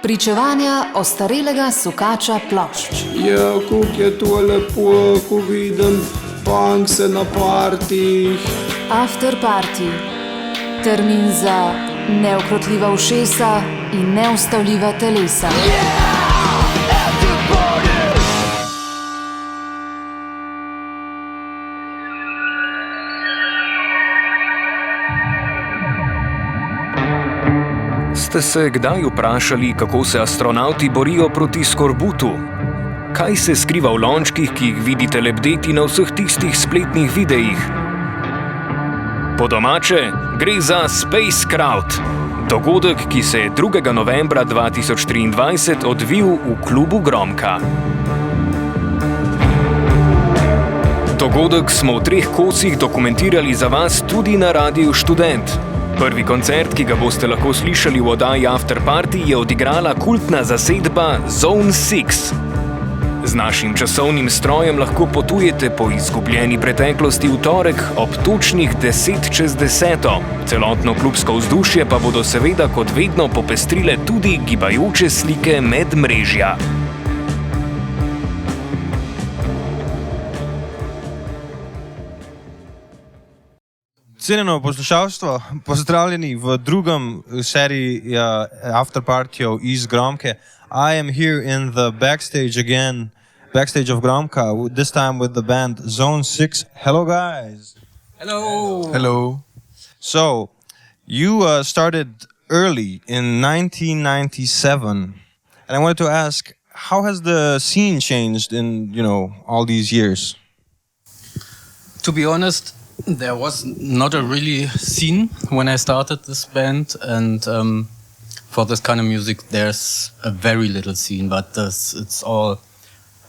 Pričevanja ostarelega sukača plošč. Ja, kako je to lepo, ko vidim punkse na partijih. After party. Termin za neukrotljiva ušesa in neustavljiva telesa. Ste se kdaj vprašali, kako se astronavti borijo proti skorbutu? Kaj se skriva v lončkih, ki jih vidite lebdeti na vseh tistih spletnih videih? Po domače, gre za Spacecraft, dogodek, ki se je 2. novembra 2023 odvil v klubu Gromka. Dogodek smo v 3 kosih dokumentirali za vas tudi na Radiu Študent. Prvi koncert, ki ga boste lahko slišali v oddaji After Party, je odigrala kultna zasedba Zone 6. Z našim časovnim strojem lahko potujete po izgubljeni preteklosti v torek ob točnih 10:10. Celotno klubsko vzdušje pa bodo seveda kot vedno popestrile tudi gibajoče slike medmrežja. Cenjeno poslušalstvo, pozdravljeni v drugem seriji After Partyjev iz Gromke. I am here in the backstage of Gromka, this time with the band Zone 6. Hello guys. Hello. Hello. So, you started early in 1997, and I wanted to ask, how has the scene changed in, all these years? To be honest, there was not a really scene when I started this band, and for this kind of music there's a very little scene, but it's all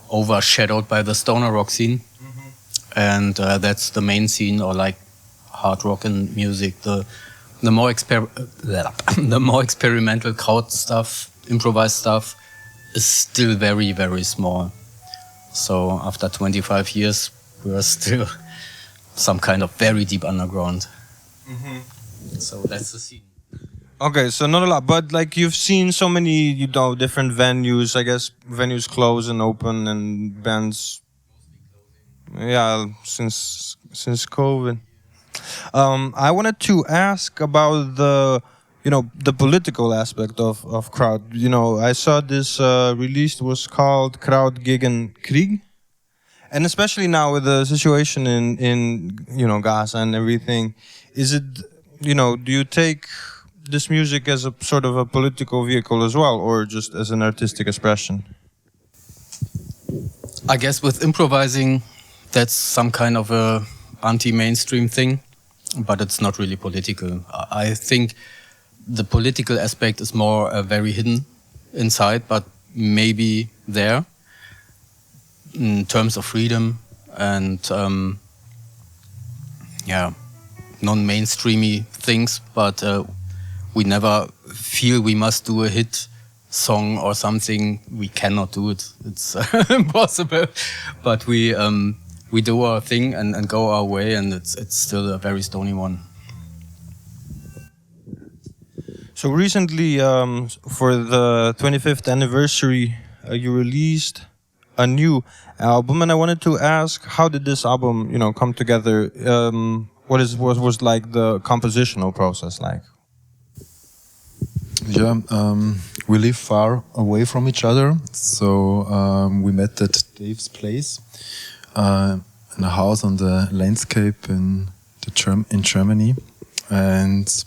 overshadowed by the stoner rock scene. And that's the main scene, or like hard rock and music. The more experimental crowd stuff, improvised stuff is still very, very small. So after 25 years we are still some kind of very deep underground. So that's the scene. Okay, so not a lot, but like you've seen so many, different venues. I guess venues close and open, and bands. Yeah, since COVID. I wanted to ask about the political aspect of crowd. I saw this released was called Crowd gegen Krieg. And especially now with the situation in Gaza and everything, is it, do you take this music as a sort of a political vehicle as well, or just as an artistic expression? I guess with improvising, that's some kind of a anti-mainstream thing, but it's not really political. I think the political aspect is more very hidden inside, but maybe there. In terms of freedom and non-mainstreamy things, but we never feel we must do a hit song or something. We cannot do it. It's impossible. But we do our thing and go our way, and it's still a very stony one. So recently, for the 25th anniversary, you released a new album, and I wanted to ask, how did this album, come together? What was like the compositional process like? Yeah, we live far away from each other, so we met at Dave's place in a house on the landscape in Germany, and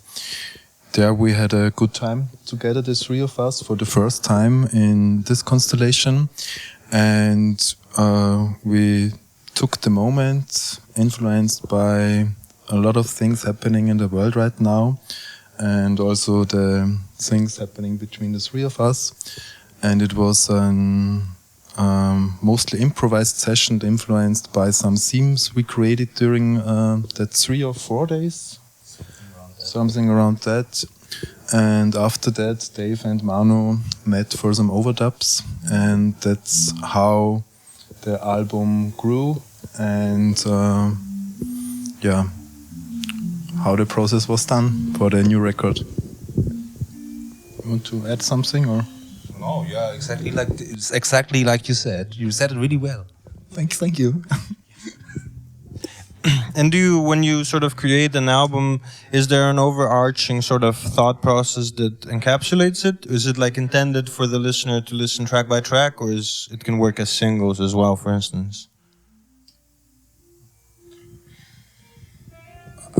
there we had a good time together, the 3 of us, for the first time in this constellation. And we took the moment, influenced by a lot of things happening in the world right now, and also the things happening between the 3 of us. And it was an mostly improvised session, influenced by some themes we created during that 3 or 4 days, something around that. And after that, Dave and Manu met for some overdubs, and that's how the album grew, and how the process was done for the new record. want to add something or? No, yeah, it's exactly like you said. You said it really well. Thank you. And when you sort of create an album, is there an overarching sort of thought process that encapsulates it? Is it like intended for the listener to listen track by track, or it can work as singles as well, for instance?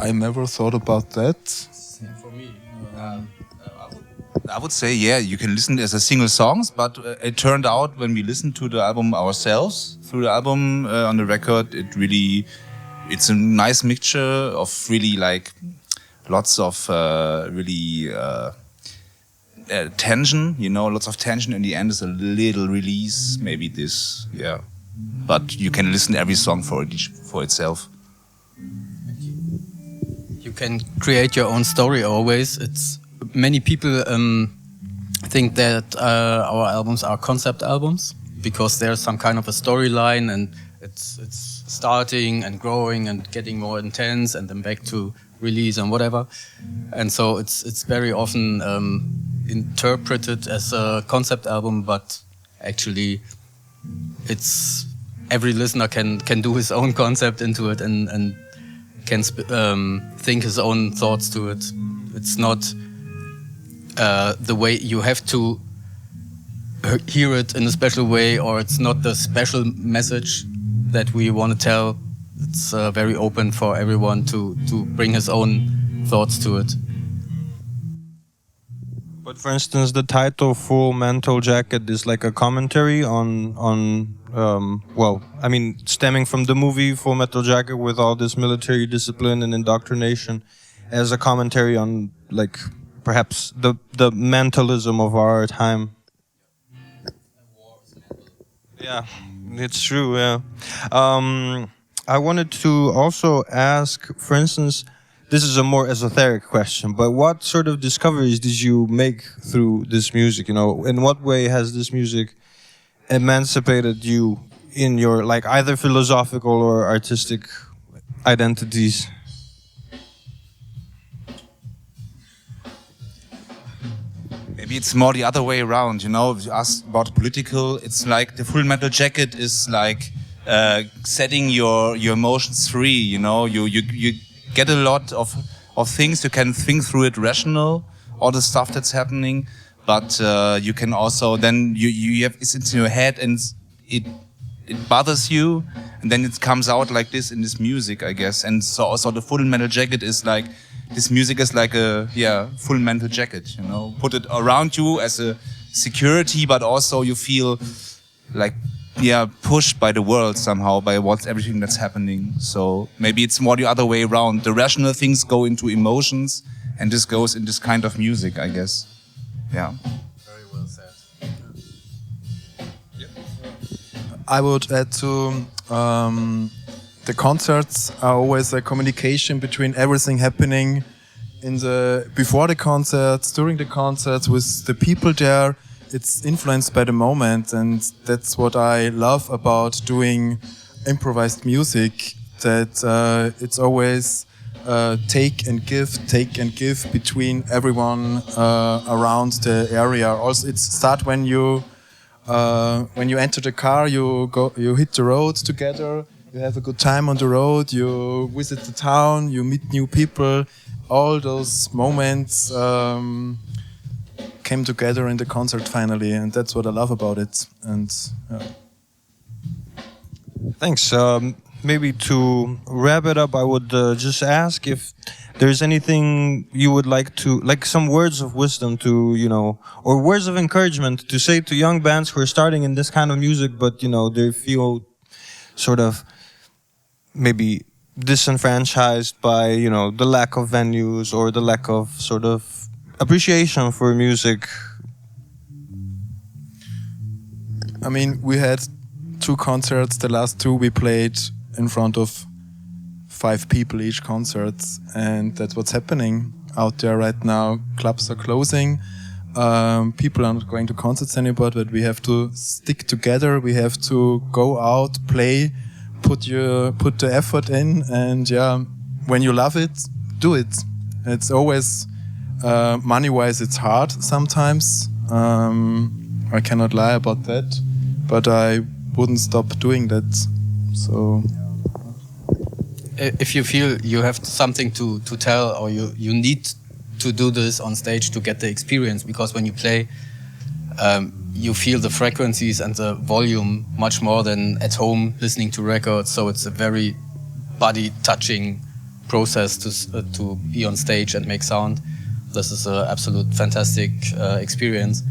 I never thought about that. For me, I would say, yeah, you can listen as a single songs, but it turned out when we listened to the album ourselves, through the album on the record, it's a nice mixture of really like lots of tension, lots of tension. In the end is a little release, maybe this, yeah. But you can listen every song for itself. you can create your own story always. Many people think that our albums are concept albums because there's some kind of a storyline and it's starting and growing and getting more intense and then back to release and whatever. And so it's very often interpreted as a concept album, but actually every listener can do his own concept into it and can think his own thoughts to it. It's not the way you have to hear it in a special way, or it's not the special message that we want to tell. It's very open for everyone to bring his own thoughts to it. But for instance, the title "Full Mental Jacket" is like a commentary on stemming from the movie Full Metal Jacket, with all this military discipline and indoctrination, as a commentary on like perhaps the mentalism of our time. Yeah, it's true. Yeah. I wanted to also ask, for instance, this is a more esoteric question, but what sort of discoveries did you make through this music? You know, in what way has this music emancipated you in your like either philosophical or artistic identities? Maybe it's more the other way around, if you ask about political, it's like the Full Metal Jacket is like setting your emotions free, you get a lot of things, you can think through it rational, all the stuff that's happening, but you can also, then you have it's in your head and it bothers you, and then it comes out like this in this music, I guess. And so also the Full Metal Jacket is like, this music is like a full mental jacket, put it around you as a security, but also you feel like pushed by the world somehow, by everything that's happening. So maybe it's more the other way around. The rational things go into emotions, and this goes in this kind of music, I guess. Yeah. Very well said. I would add to the concerts are always a communication between everything happening before the concerts, during the concerts, with the people there. It's influenced by the moment, and that's what I love about doing improvised music, that it's always take and give between everyone around the area. Also, it starts when you enter the car, you hit the road together, you have a good time on the road, you visit the town, you meet new people. All those moments came together in the concert finally, and that's what I love about it. And Thanks. Maybe to wrap it up, I would just ask if there's anything you would like to, like some words of wisdom to, or words of encouragement to say to young bands who are starting in this kind of music, but, they feel sort of maybe disenfranchised by, the lack of venues or the lack of sort of appreciation for music. I mean, we had 2 concerts. The last 2 we played in front of 5 people each concert, and that's what's happening out there right now. Clubs are closing. People are not going to concerts anymore, but we have to stick together. We have to go out, play, put the effort in, and when you love it, do it. It's always Money-wise, it's hard sometimes. I cannot lie about that, but I wouldn't stop doing that. So, If you feel you have something to tell, or you need to do this on stage to get the experience, because when you play, you feel the frequencies and the volume much more than at home listening to records. So it's a very body-touching process to be on stage and make sound. This is an absolute fantastic experience.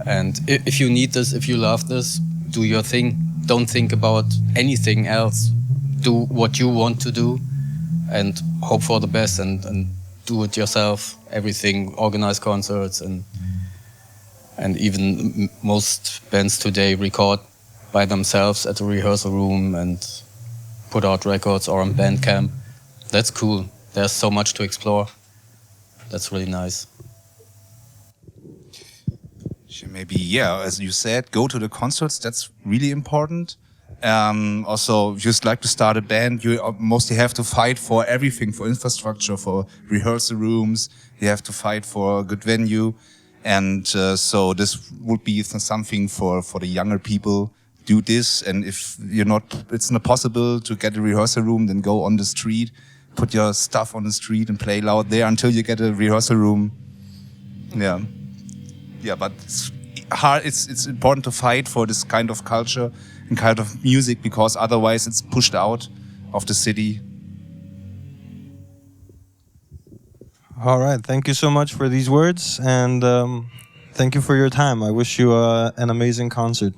And if you need this, if you love this, do your thing. Don't think about anything else. Do what you want to do and hope for the best, and do it yourself. Everything, organize concerts, and even most bands today record by themselves at a rehearsal room and put out records or on Bandcamp. That's cool. There's so much to explore. That's really nice. Maybe, yeah, as you said, go to the concerts. That's really important. Also, if you just like to start a band, you mostly have to fight for everything, for infrastructure, for rehearsal rooms. You have to fight for a good venue. And so this would be something for the younger people. Do this, and if it's not possible to get a rehearsal room, then go on the street, put your stuff on the street and play loud there until you get a rehearsal room. Yeah, but it's hard. It's important to fight for this kind of culture and kind of music, because otherwise it's pushed out of the city. All right. Thank you so much for these words, and thank you for your time. I wish you an amazing concert.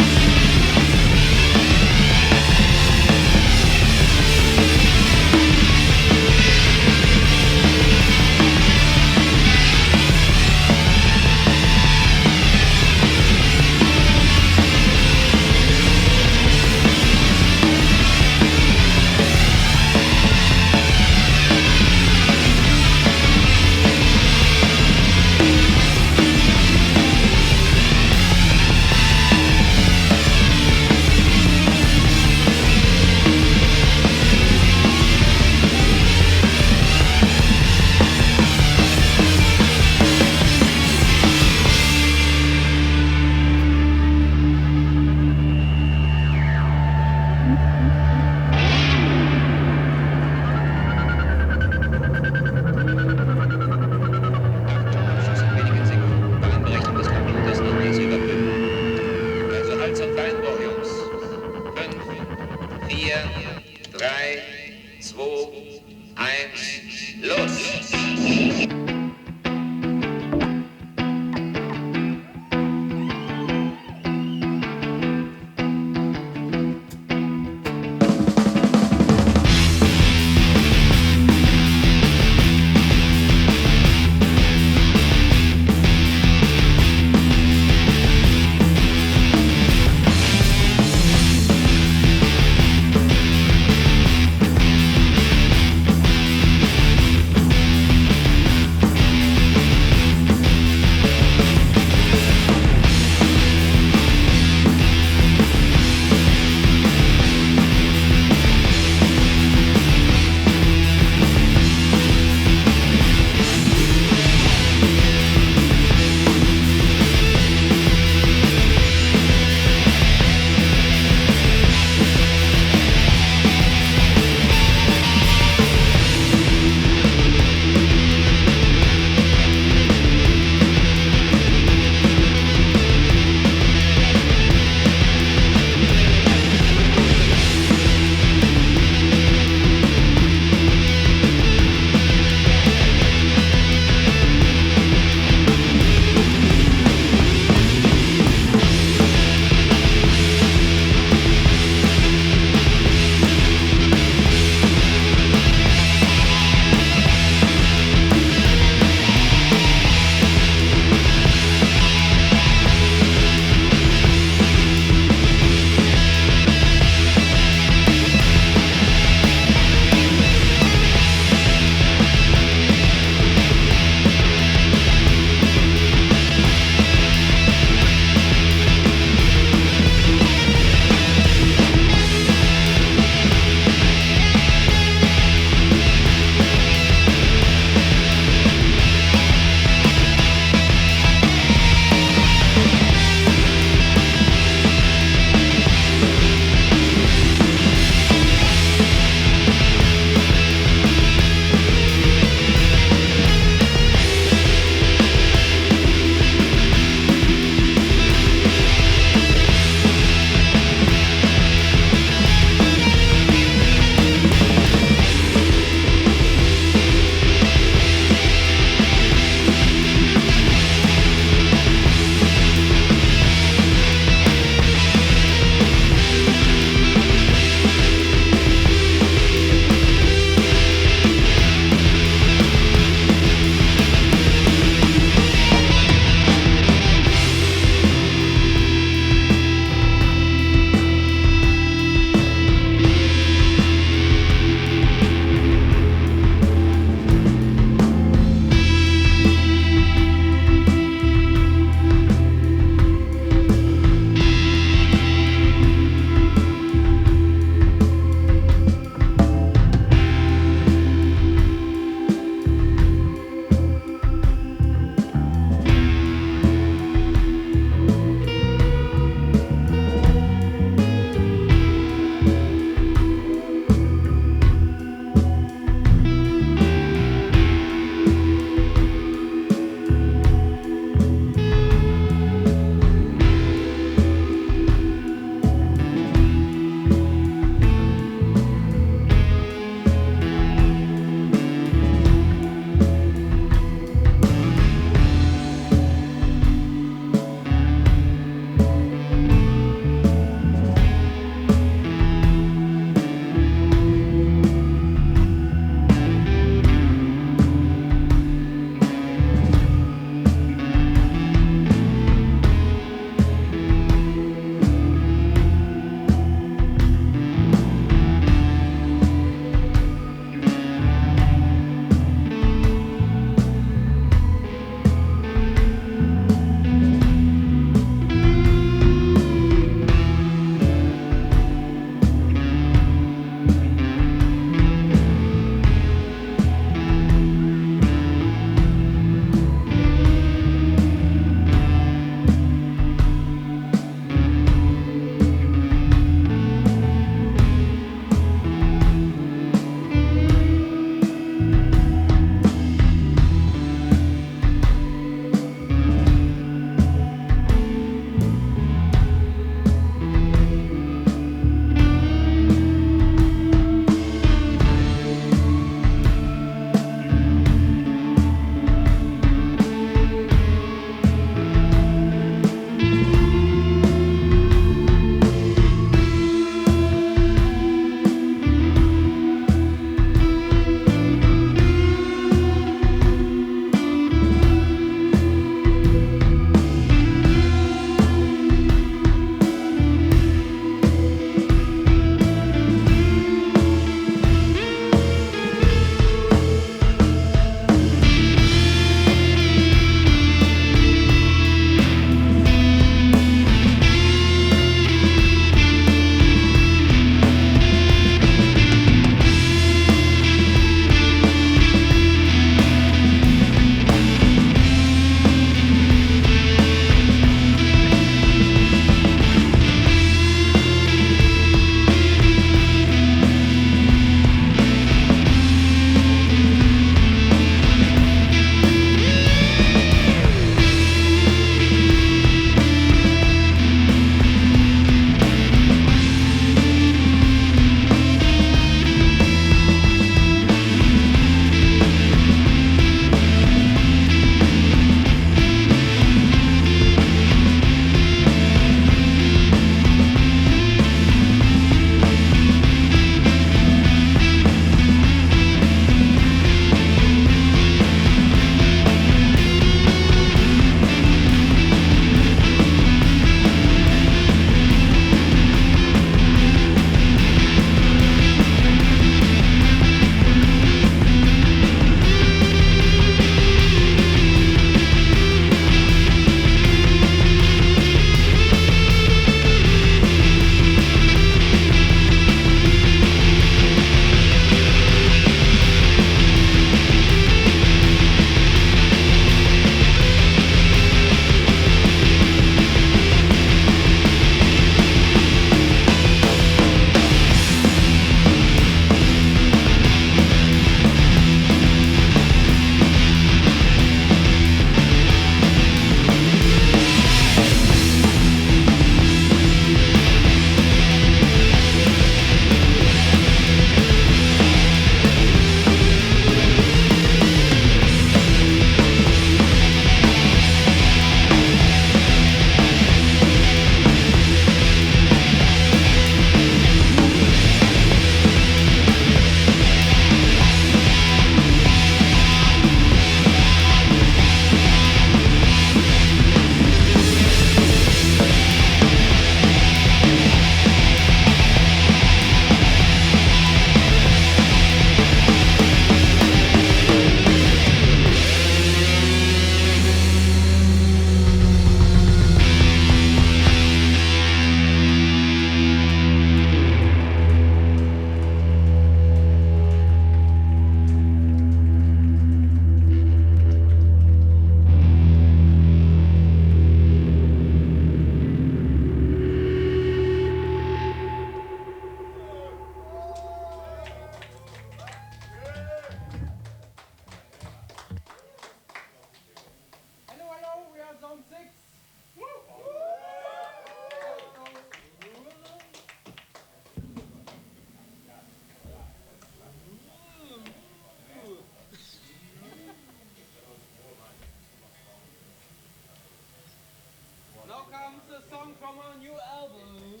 a song from our new album.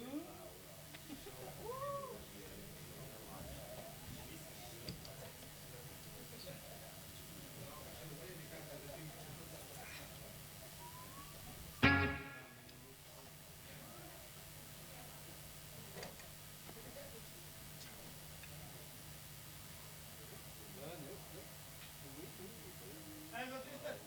En wat is het?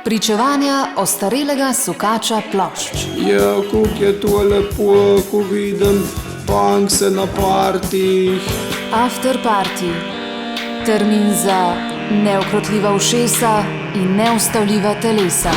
Pričevanja ostarelega sukača plošč. Ja, kako je to lepo, ko vidim punkse na partijih. After Party. Termin za neukrotljiva ušesa in neustavljiva telesa.